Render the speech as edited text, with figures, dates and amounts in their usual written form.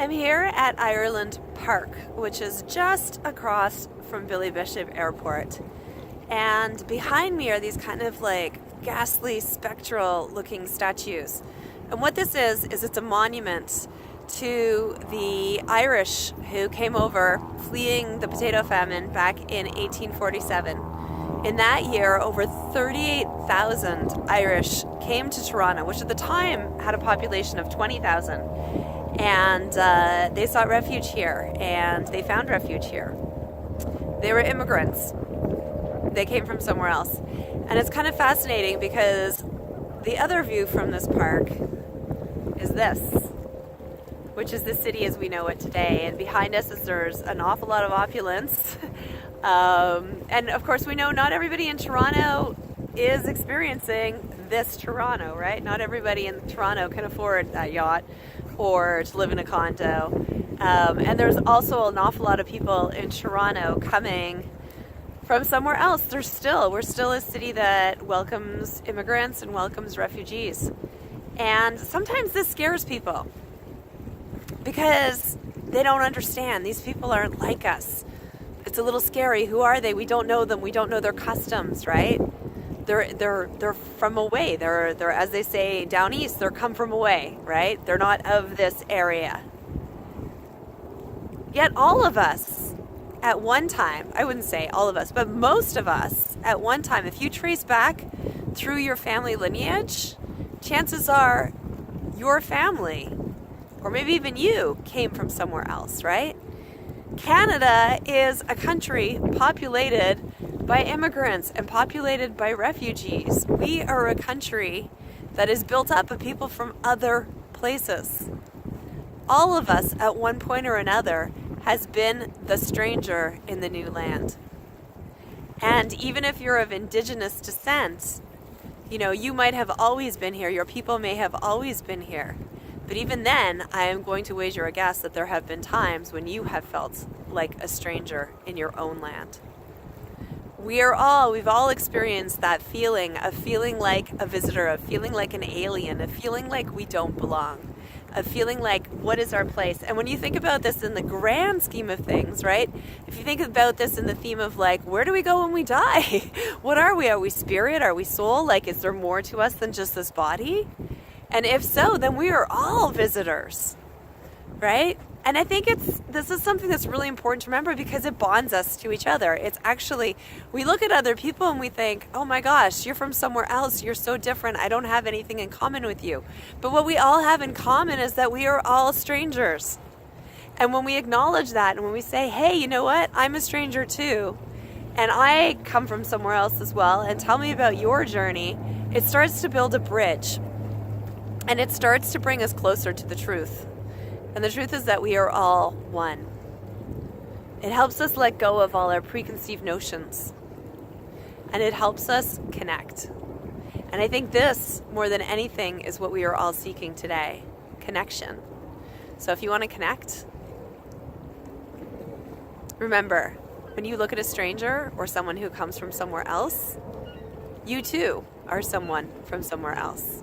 I'm here at Ireland Park, which is just across from Billy Bishop Airport. And behind me are these kind of like ghastly, spectral looking statues. And what this is it's a monument to the Irish who came over fleeing the potato famine back in 1847. In that year, over 38,000 Irish came to Toronto, which at the time had a population of 20,000. And they sought refuge here, and they found refuge here. They were immigrants. They came from somewhere else. And it's kind of fascinating because the other view from this park is this, which is the city as we know it today. And behind us there's an awful lot of opulence. And of course we know not everybody in Toronto is experiencing this Toronto, right? Not everybody in Toronto can afford that yacht or to live in a condo. And there's also an awful lot of people in Toronto coming from somewhere else. We're still a city that welcomes immigrants and welcomes refugees. And sometimes this scares people because they don't understand. These people aren't like us. It's a little scary. Who are they? We don't know them. We don't know their customs, right? They're from away. They're as they say down east, they're come from away, right? They're not of this area. Yet all of us at one time, I wouldn't say all of us, but most of us at one time, if you trace back through your family lineage, chances are your family, or maybe even you, came from somewhere else, right? Canada is a country populated by immigrants and populated by refugees. We are a country that is built up of people from other places. All of us at one point or another has been the stranger in the new land. And even if you're of indigenous descent, you might have always been here. Your people may have always been here. But even then, I am going to wager a guess that there have been times when you have felt like a stranger in your own land. We've all experienced that feeling of feeling like a visitor, of feeling like an alien, of feeling like we don't belong, of feeling like, what is our place? And when you think about this in the grand scheme of things, right? If you think about this in the theme of like, where do we go when we die? What are we? Are we spirit? Are we soul? Like, is there more to us than just this body? And if so, then we are all visitors, right? And I think this is something that's really important to remember because it bonds us to each other. It's actually, we look at other people and we think, oh my gosh, you're from somewhere else. You're so different. I don't have anything in common with you. But what we all have in common is that we are all strangers. And when we acknowledge that and when we say, hey, you know what? I'm a stranger too. And I come from somewhere else as well. And tell me about your journey. It starts to build a bridge. And it starts to bring us closer to the truth. And the truth is that we are all one. It helps us let go of all our preconceived notions. And it helps us connect. And I think this, more than anything, is what we are all seeking today. Connection. So if you want to connect, remember, when you look at a stranger or someone who comes from somewhere else, you too are someone from somewhere else.